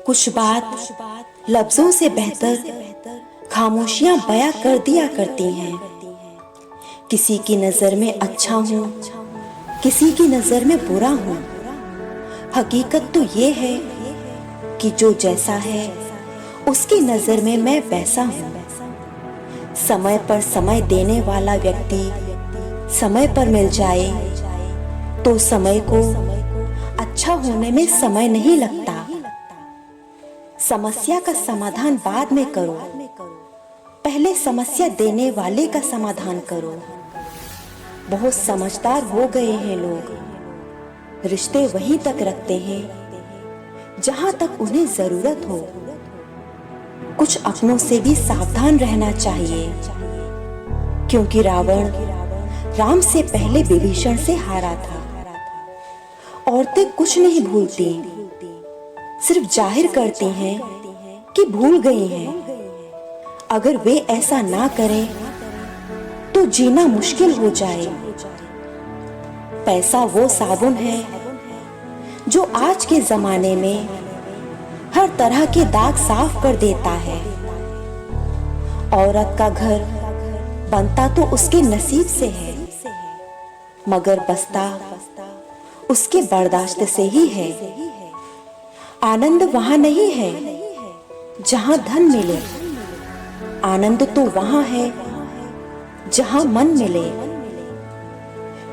कुछ बात लफ्जों से बेहतर खामोशियां बयां कर दिया करती हैं। किसी की नजर में अच्छा हूँ, किसी की नजर में बुरा हूँ। हकीकत तो ये है कि जो जैसा है उसकी नजर में मैं वैसा हूँ। समय पर समय देने वाला व्यक्ति समय पर मिल जाए तो समय को अच्छा होने में समय नहीं लगता। समस्या का समाधान बाद में करो, पहले समस्या देने वाले का समाधान करो। बहुत समझदार हो गए हैं लोग, रिश्ते वहीं तक रखते हैं जहां तक उन्हें जरूरत हो। कुछ अपनों से भी सावधान रहना चाहिए, क्योंकि रावण राम से पहले विभीषण से हारा था। औरतें कुछ नहीं भूलती, सिर्फ जाहिर करती हैं कि भूल गई हैं। अगर वे ऐसा ना करें तो जीना मुश्किल हो जाए। पैसा वो साबुन है जो आज के जमाने में हर तरह के दाग साफ कर देता है। औरत का घर बनता तो उसके नसीब से है, मगर बसता उसके बर्दाश्त से ही है। आनंद वहां नहीं है जहां धन मिले, आनंद तो वहां है जहां मन मिले।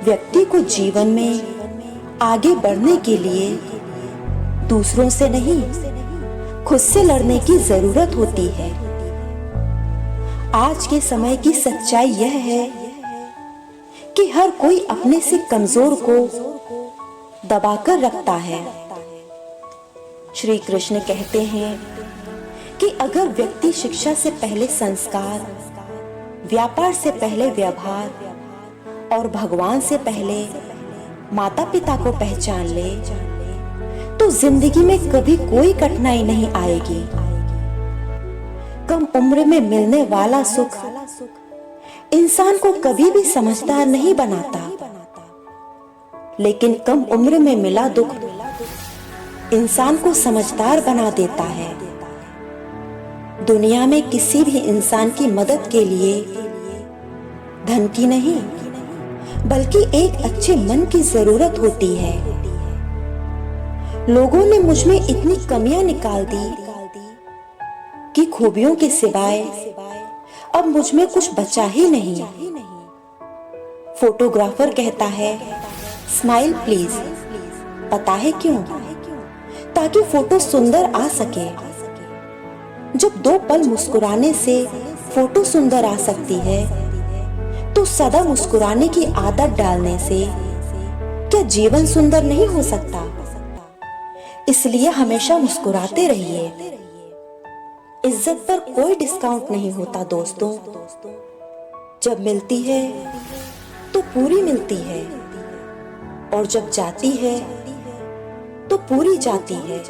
व्यक्ति को जीवन में आगे बढ़ने के लिए दूसरों से नहीं, खुद से लड़ने की जरूरत होती है। आज के समय की सच्चाई यह है कि हर कोई अपने से कमजोर को दबाकर रखता है। श्री कृष्ण कहते हैं कि अगर व्यक्ति शिक्षा से पहले संस्कार, व्यापार से पहले व्यवहार और भगवान से पहले माता पिता को पहचान ले तो जिंदगी में कभी कोई कठिनाई नहीं आएगी। कम उम्र में मिलने वाला सुख इंसान को कभी भी समझदार नहीं बनाता, लेकिन कम उम्र में मिला दुख इंसान को समझदार बना देता है। दुनिया में किसी भी इंसान की मदद के लिए धन की नहीं, बल्कि एक अच्छे मन की जरूरत होती है। लोगों ने मुझ में इतनी कमियां निकाल दी कि खूबियों के सिवाय अब मुझ में कुछ बचा ही नहीं। फोटोग्राफर कहता है स्माइल प्लीज, पता है क्यों? ताकि फोटो सुंदर आ सके। जब दो पल मुस्कुराने से फोटो सुंदर आ सकती है तो सदा मुस्कुराने की आदत डालने से क्या जीवन सुंदर नहीं हो सकता? इसलिए हमेशा मुस्कुराते रहिए। इज्जत पर कोई डिस्काउंट नहीं होता दोस्तों। जब मिलती है तो पूरी मिलती है, और जब जाती है तो पूरी जाती है।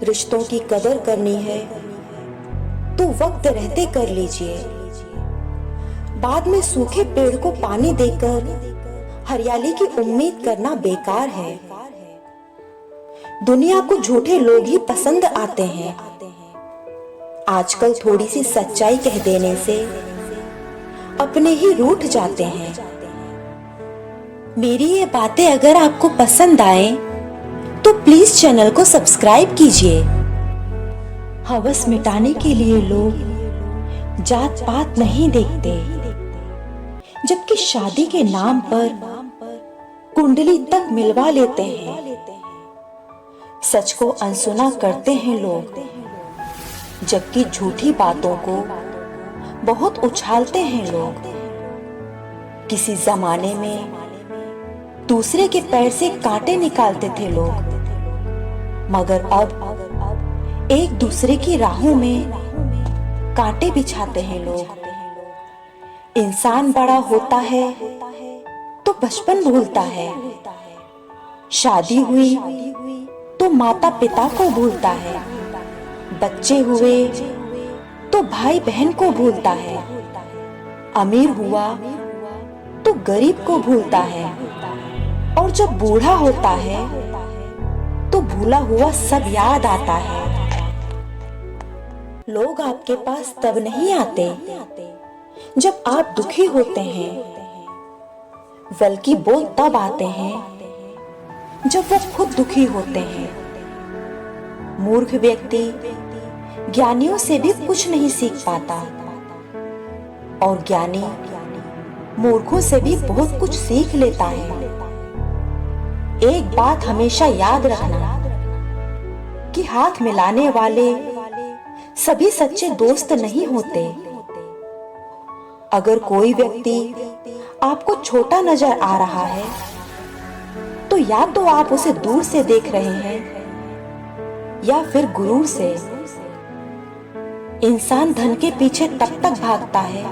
रिश्तों की कदर करनी है तो वक्त रहते कर लीजिए। बाद में सूखे पेड़ को पानी देकर हरियाली की उम्मीद करना बेकार है। दुनिया को झूठे लोग ही पसंद आते हैं। आजकल थोड़ी सी सच्चाई कह देने से अपने ही रूठ जाते हैं। मेरी ये बातें अगर आपको पसंद आए तो प्लीज चैनल को सब्सक्राइब कीजिए। हवस मिटाने के लिए लोग जात पात नहीं देखते, जबकि शादी के नाम पर कुंडली तक मिलवा लेते हैं। सच को अनसुना करते हैं लोग, जबकि झूठी बातों को बहुत उछालते हैं लोग। किसी जमाने में दूसरे के पैर से कांटे निकालते थे लोग, मगर अब एक दूसरे की राहों में कांटे बिछाते हैं लोग। इंसान बड़ा होता है तो बचपन भूलता है, शादी हुई तो माता पिता को भूलता है, बच्चे हुए तो भाई बहन को भूलता है, अमीर हुआ तो गरीब को भूलता है, और जब बूढ़ा होता है तो भूला हुआ सब याद आता है। लोग आपके पास तब नहीं आते जब आप दुखी होते हैं, बल्कि वो तब आते हैं जब वो खुद दुखी होते हैं। मूर्ख व्यक्ति ज्ञानियों से भी कुछ नहीं सीख पाता और ज्ञानी मूर्खों से भी बहुत कुछ सीख लेता है। एक बात हमेशा याद रखना कि हाथ मिलाने वाले सभी सच्चे दोस्त नहीं होते। अगर कोई व्यक्ति आपको छोटा नजर आ रहा है तो या तो आप उसे दूर से देख रहे हैं या फिर गुरूर से। इंसान धन के पीछे तब तक भागता है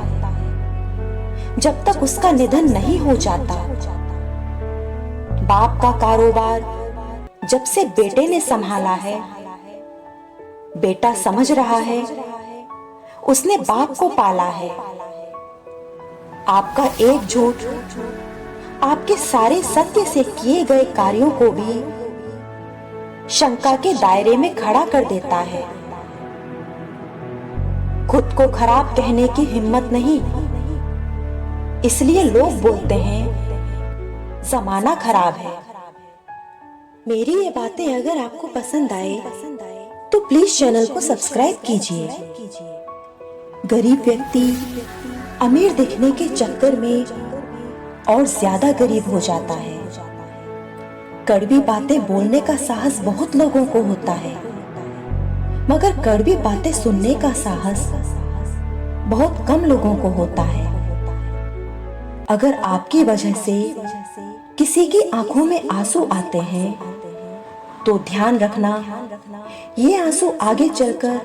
जब तक उसका निधन नहीं हो जाता। बाप का कारोबार जब से बेटे ने संभाला है, बेटा समझ रहा है उसने बाप को पाला है। आपका एक झूठ आपके सारे सत्य से किए गए कार्यों को भी शंका के दायरे में खड़ा कर देता है। खुद को खराब कहने की हिम्मत नहीं, इसलिए लोग बोलते हैं जमाना खराब है। मेरी ये बातें अगर आपको पसंद आए तो प्लीज चैनल को सब्सक्राइब कीजिए। गरीब व्यक्ति अमीर दिखने के चक्कर में और ज्यादा गरीब हो जाता है। कड़वी बातें बोलने का साहस बहुत लोगों को होता है, मगर कड़वी बातें सुनने का साहस बहुत कम लोगों को होता है। अगर आपकी वजह से किसी की आंखों में आंसू आते हैं तो ध्यान रखना, ये आंसू आगे चलकर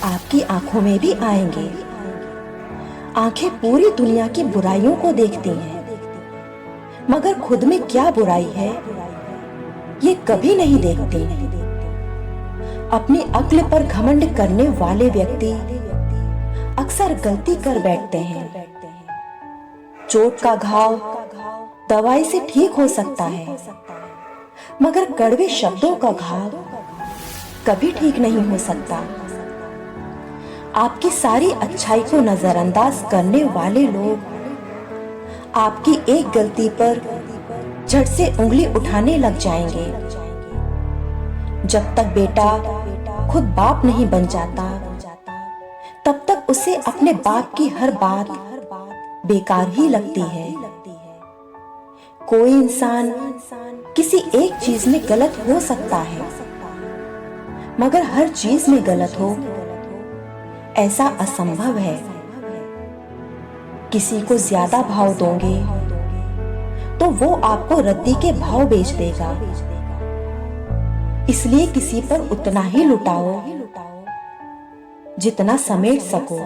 आपकी आंखों में भी आएंगे। आंखें पूरी दुनिया की बुराइयों को देखती हैं, मगर खुद में क्या बुराई है ये कभी नहीं देखती। अपनी अक्ल पर घमंड करने वाले व्यक्ति अक्सर गलती कर बैठते हैं। चोट का घाव दवाई से ठीक हो सकता है, मगर कड़वे शब्दों का घाव कभी ठीक नहीं हो सकता। आपकी सारी अच्छाई को नजरअंदाज करने वाले लोग आपकी एक गलती पर झट से उंगली उठाने लग जाएंगे। जब तक बेटा खुद बाप नहीं बन जाता तब तक उसे अपने बाप की हर बात बेकार ही लगती है। कोई इंसान किसी एक चीज में गलत हो सकता है, मगर हर चीज में गलत हो ऐसा असंभव है। किसी को ज्यादा भाव दोगे तो वो आपको रद्दी के भाव बेच देगा। इसलिए किसी पर उतना ही लुटाओ जितना समेट सको।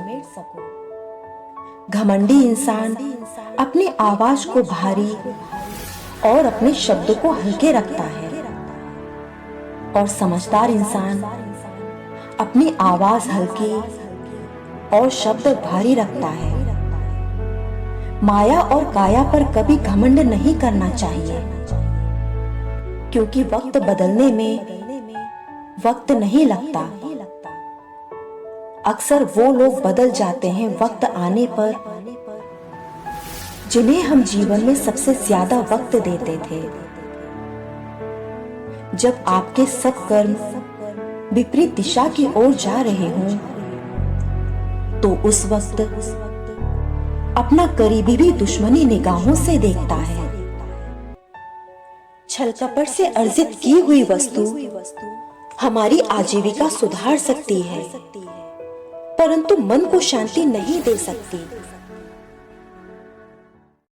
घमंडी इंसान अपनी आवाज को भारी और अपने शब्द को हल्के रखता है, और समझदार इंसान अपनी आवाज हल्की और शब्द भारी रखता है। माया और काया पर कभी घमंड नहीं करना चाहिए, क्योंकि वक्त बदलने में वक्त नहीं लगता। अक्सर वो लोग बदल जाते हैं वक्त आने पर जिन्हें हम जीवन में सबसे ज्यादा वक्त देते थे। जब आपके सब कर्म विपरीत दिशा की ओर जा रहे हों तो उस वक्त अपना करीबी भी दुश्मनी निगाहों से देखता है। छल कपट से अर्जित की हुई वस्तु हमारी आजीविका सुधार सकती है, परंतु मन को शांति नहीं दे सकती।